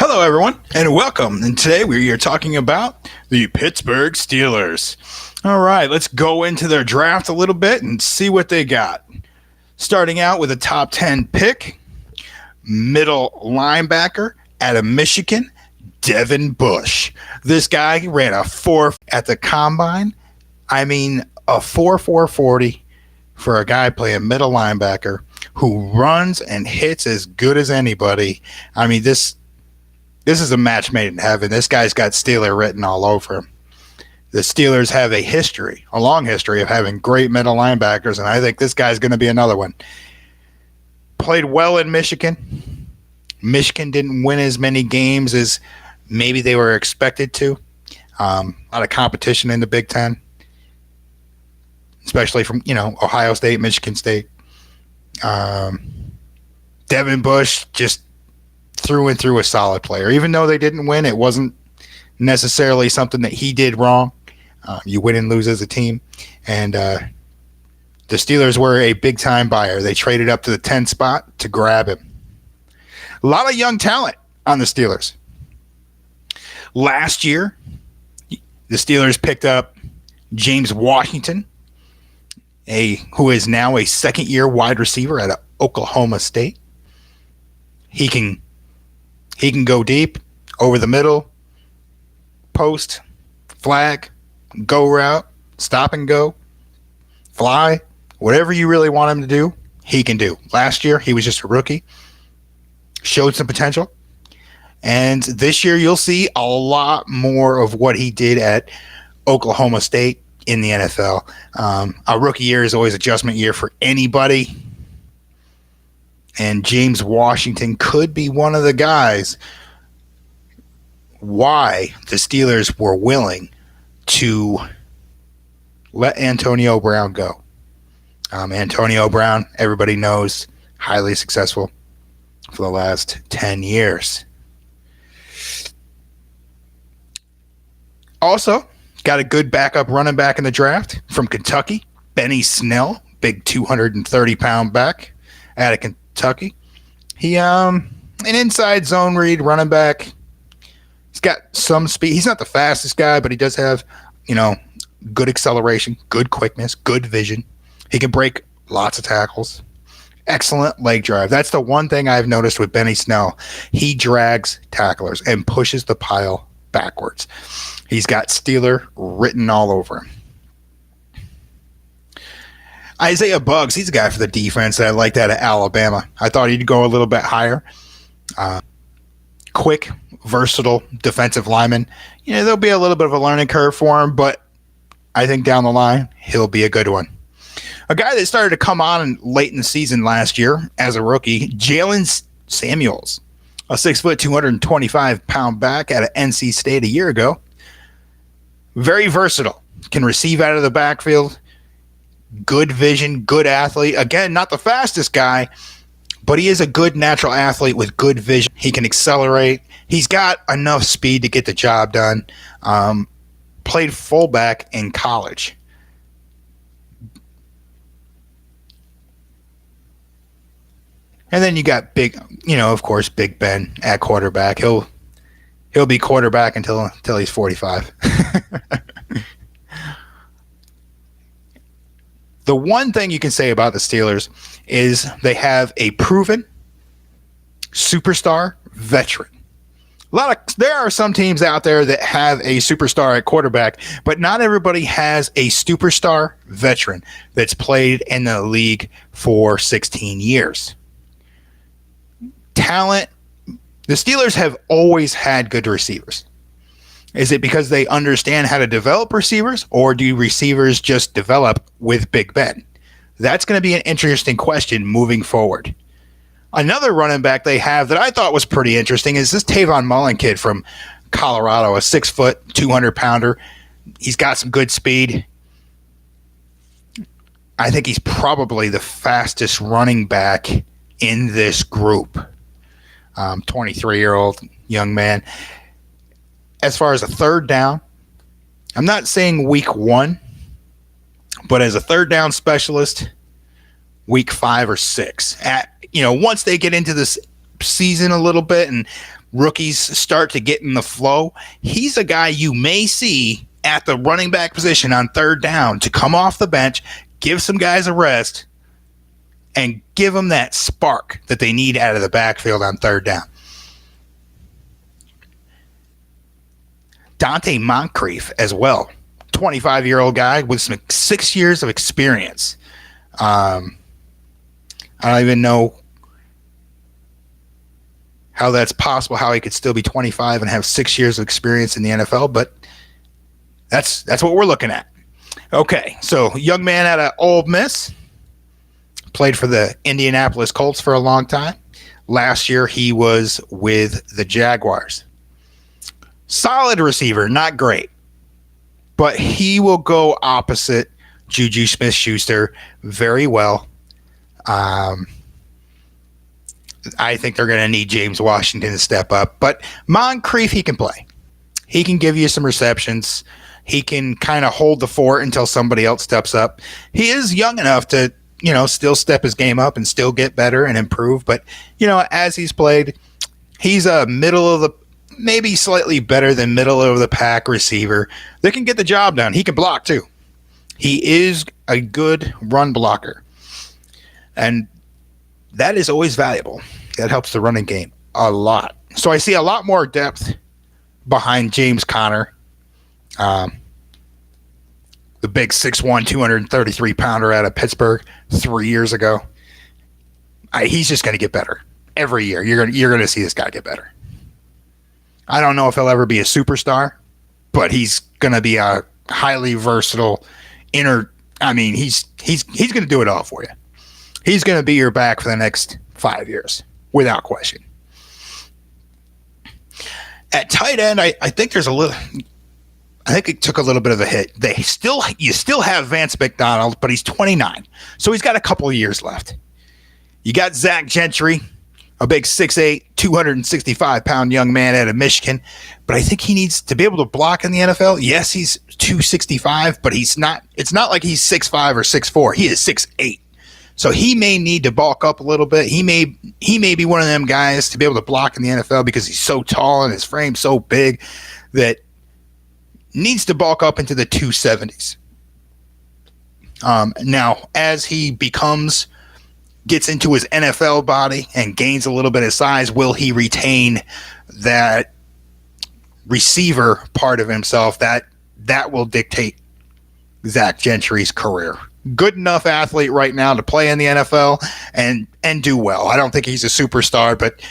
Hello, everyone, and welcome. And today we are talking about the Pittsburg Steelers. All right, let's go into their draft a little bit and see what they got. Starting out with a top 10 pick, middle linebacker out of Michigan, Devin Bush. This guy ran a 4 at the combine. I mean, a 4.40 for a guy playing middle linebacker who runs and hits as good as anybody. I mean, this is a match made in heaven. This guy's got Steeler written all over him. The Steelers have a long history of having great middle linebackers, and I think this guy's going to be another one. Played well in Michigan. Michigan didn't win as many games as maybe they were expected to. A lot of competition in the Big Ten, especially from, Ohio State, Michigan State. Devin Bush just through and through a solid player. Even though they didn't win, it wasn't necessarily something that he did wrong. You win and lose as a team. And the Steelers were a big-time buyer. They traded up to the 10th spot to grab him. A lot of young talent on the Steelers. Last year, the Steelers picked up James Washington, who is now a second-year wide receiver at Oklahoma State. He can go deep, over the middle, post, flag, go route, stop and go, fly, whatever you really want him to do, he can do. Last year, he was just a rookie, showed some potential, and this year you'll see a lot more of what he did at Oklahoma State in the NFL. A rookie year is always adjustment year for anybody, and James Washington could be one of the guys why the Steelers were willing to let Antonio Brown go. Antonio Brown, everybody knows, highly successful for the last 10 years. Also, got a good backup running back in the draft from Kentucky, Benny Snell, big 230-pound back out of Kentucky. He an inside zone read running back. He's got some speed. He's not the fastest guy, but he does have, good acceleration, good quickness, good vision. He can break lots of tackles. Excellent leg drive. That's the one thing I've noticed with Benny Snell. He drags tacklers and pushes the pile backwards. He's got Steeler written all over him. Isaiah Buggs, he's a guy for the defense that I liked out of Alabama. I thought he'd go a little bit higher. Quick, versatile defensive lineman. There'll be a little bit of a learning curve for him, but I think down the line, he'll be a good one. A guy that started to come on late in the season last year as a rookie, Jalen Samuels, a 6', 225-pound back out of NC State a year ago. Very versatile. Can receive out of the backfield. Good vision, good athlete. Again, not the fastest guy, but he is a good natural athlete with good vision. He can accelerate. He's got enough speed to get the job done. Played fullback in college. And then you got Big Ben at quarterback. He'll be quarterback until he's 45. The one thing you can say about the Steelers is they have a proven superstar veteran. There are some teams out there that have a superstar at quarterback, but not everybody has a superstar veteran that's played in the league for 16 years. Talent. The Steelers have always had good receivers. Is it because they understand how to develop receivers, or do receivers just develop with Big Ben? That's going to be an interesting question moving forward. Another running back they have that I thought was pretty interesting is this Tavon Mullen kid from Colorado, a 6', 200-pounder. He's got some good speed. I think he's probably the fastest running back in this group. 23-year-old young man. As far as a third down, I'm not saying week 1, but as a third down specialist, week 5 or 6. Once they get into this season a little bit and rookies start to get in the flow, he's a guy you may see at the running back position on third down to come off the bench, give some guys a rest, and give them that spark that they need out of the backfield on third down. Dante Moncrief as well, 25-year-old guy with 6 years of experience. I don't even know how that's possible, how he could still be 25 and have 6 years of experience in the NFL, but that's what we're looking at. Okay, so young man out of Ole Miss, played for the Indianapolis Colts for a long time. Last year, he was with the Jaguars. Solid receiver, not great, but he will go opposite Juju Smith-Schuster very well. I think they're going to need James Washington to step up, but Moncrief, he can play. He can give you some receptions. He can kind of hold the fort until somebody else steps up. He is young enough to, still step his game up and still get better and improve. But, as he's played, he's a maybe slightly better than middle of the pack receiver that can get the job done. He can block too. He is a good run blocker. And that is always valuable. That helps the running game a lot. So I see a lot more depth behind James Conner, the big 6'1", 233-pounder out of Pittsburgh 3 years ago. He's just going to get better every year. You're going to see this guy get better. I don't know if he'll ever be a superstar, but he's going to be a highly versatile he's going to do it all for you. He's going to be your back for the next 5 years, without question. At tight end, I think there's I think it took a little bit of a hit. You still have Vance McDonald, but he's 29, so he's got a couple of years left. You got Zach Gentry, a big 6'8", 265-pound young man out of Michigan, but I think he needs to be able to block in the NFL. Yes, he's 265, but it's not like he's 6'5" or 6'4". He is 6'8". So he may need to bulk up a little bit. He may be one of them guys to be able to block in the NFL because he's so tall and his frame's so big that needs to bulk up into the 270s. Now, as he gets into his NFL body and gains a little bit of size, will he retain that receiver part of himself? That will dictate Zach Gentry's career. Good enough athlete right now to play in the NFL and do well. I don't think he's a superstar, but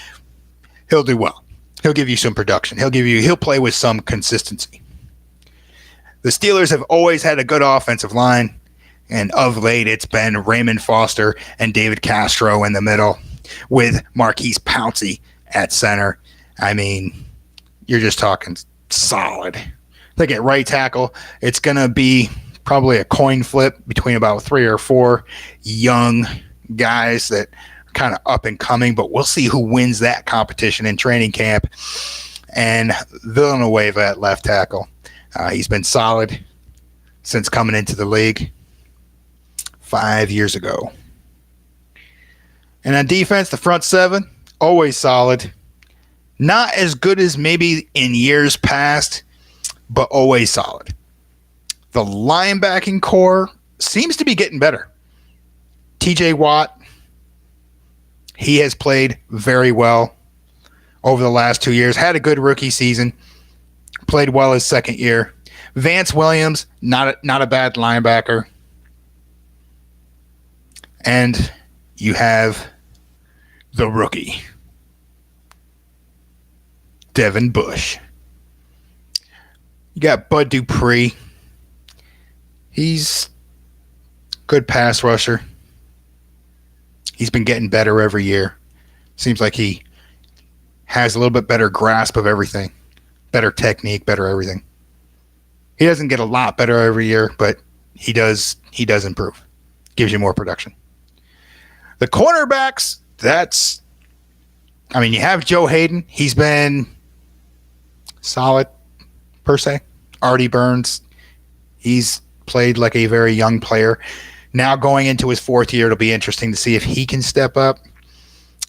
he'll do well. He'll give you some production. He'll play with some consistency. The Steelers have always had a good offensive line, and of late it's been Raymond Foster and David Castro in the middle with Marquise Pouncey at center. I mean, you're just talking solid. I think at right tackle, it's going to be probably a coin flip between about 3 or 4 young guys that are kind of up and coming, but we'll see who wins that competition in training camp. And Villanueva at left tackle. He's been solid since coming into the league 5 years ago. And on defense, the front seven, always solid. Not as good as maybe in years past, but always solid. The linebacking core seems to be getting better. TJ Watt, he has played very well over the last 2 years. Had a good rookie season. Played well his second year. Vance Williams, not a bad linebacker. And you have the rookie, Devin Bush. You got Bud Dupree. He's a good pass rusher. He's been getting better every year. Seems like he has a little bit better grasp of everything. Better technique, better everything. He doesn't get a lot better every year, but he does improve. Gives you more production. The cornerbacks, you have Joe Hayden. He's been solid, per se. Artie Burns, he's played like a very young player. Now going into his 4th year, it'll be interesting to see if he can step up.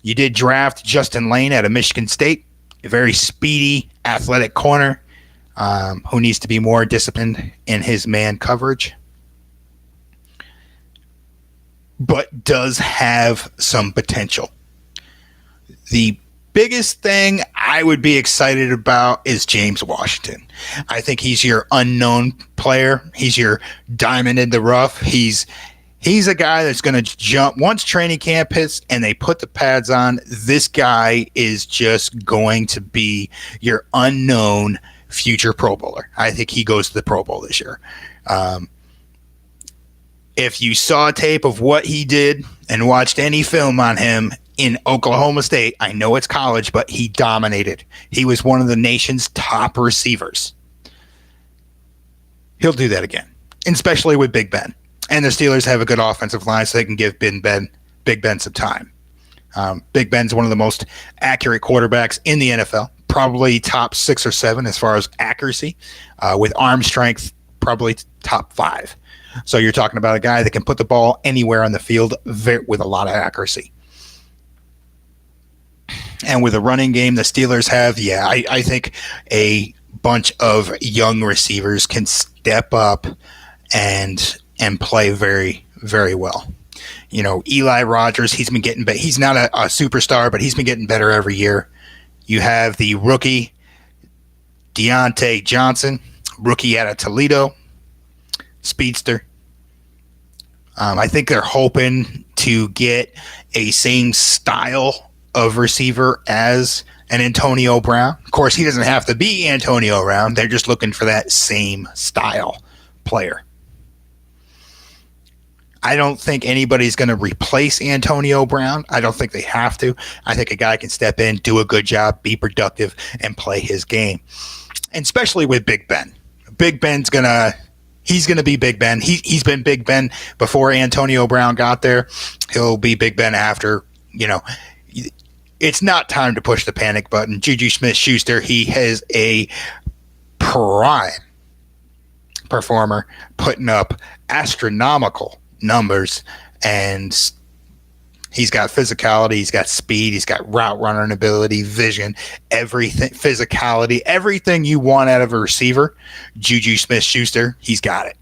You did draft Justin Lane out of Michigan State. a very speedy, athletic corner who needs to be more disciplined in his man coverage, but does have some potential. The biggest thing I would be excited about is James Washington. I think he's your unknown player. He's your diamond in the rough. He's a guy that's going to jump once training camp hits and they put the pads on. This guy is just going to be your unknown future Pro Bowler. I think he goes to the Pro Bowl this year. If you saw tape of what he did and watched any film on him in Oklahoma State, I know it's college, but he dominated. He was one of the nation's top receivers. He'll do that again, especially with Big Ben. And the Steelers have a good offensive line, so they can give Big Ben some time. Big Ben's one of the most accurate quarterbacks in the NFL, probably top 6 or 7 as far as accuracy. With arm strength, probably top 5. So you're talking about a guy that can put the ball anywhere on the field with a lot of accuracy. And with a running game the Steelers have, I think a bunch of young receivers can step up and play very, very well. You know, Eli Rogers, he's been getting better. He's not a superstar, but he's been getting better every year. You have the rookie Deontay Johnson, rookie out of Toledo, speedster. I think they're hoping to get a same style of receiver as an Antonio Brown. Of course, he doesn't have to be Antonio Brown. They're just looking for that same style player. I don't think anybody's going to replace Antonio Brown. I don't think they have to. I think a guy can step in, do a good job, be productive, and play his game. And especially with Big Ben. Big Ben's he's going to be Big Ben. He's been Big Ben before Antonio Brown got there. He'll be Big Ben after. You know, it's not time to push the panic button. Juju Smith-Schuster, he has a prime performer putting up astronomical numbers, and he's got physicality, he's got speed, he's got route running ability, vision, everything, physicality, everything you want out of a receiver. Juju Smith-Schuster, he's got it.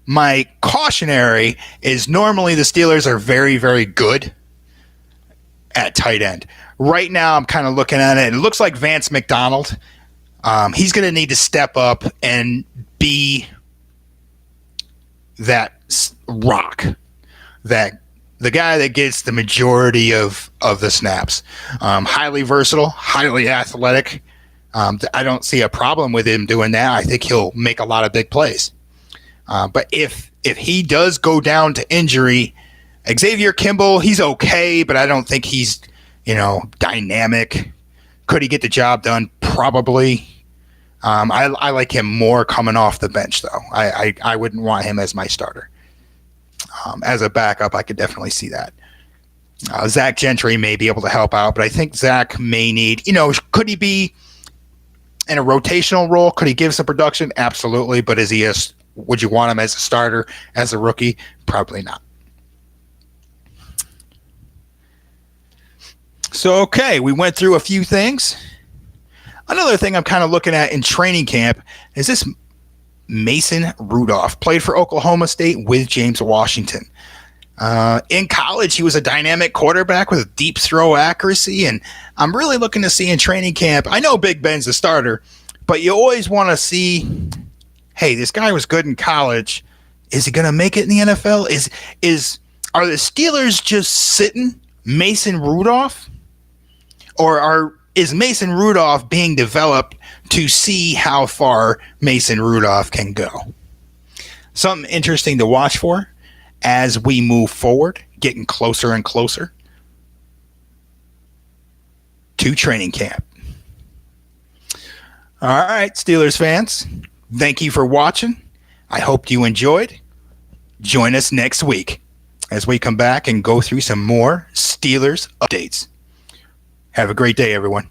My cautionary is normally the Steelers are very, very good at tight end. Right now, I'm kind of looking at it. It looks like Vance McDonald. He's going to need to step up and be that rock, that the guy that gets the majority of the snaps. Highly versatile, highly athletic. I don't see a problem with him doing that. I think he'll make a lot of big plays. But if he does go down to injury, Xavier Kimball, he's okay, but I don't think he's, dynamic. Could he get the job done? Probably. I like him more coming off the bench, though. I wouldn't want him as my starter. As a backup, I could definitely see that. Zach Gentry may be able to help out, but I think Zach may need, could he be in a rotational role? Could he give some production? Absolutely. But would you want him as a starter, as a rookie? Probably not. So, okay, we went through a few things. Another thing I'm kind of looking at in training camp is this Mason Rudolph. Played for Oklahoma State with James Washington. In college, he was a dynamic quarterback with deep throw accuracy, and I'm really looking to see in training camp. I know Big Ben's the starter, but you always want to see, hey, this guy was good in college. Is he going to make it in the NFL? Are the Steelers just sitting Mason Rudolph? Or is Mason Rudolph being developed to see how far Mason Rudolph can go? Something interesting to watch for as we move forward, getting closer and closer to training camp. All right, Steelers fans, thank you for watching. I hope you enjoyed. Join us next week as we come back and go through some more Steelers updates. Have a great day, everyone.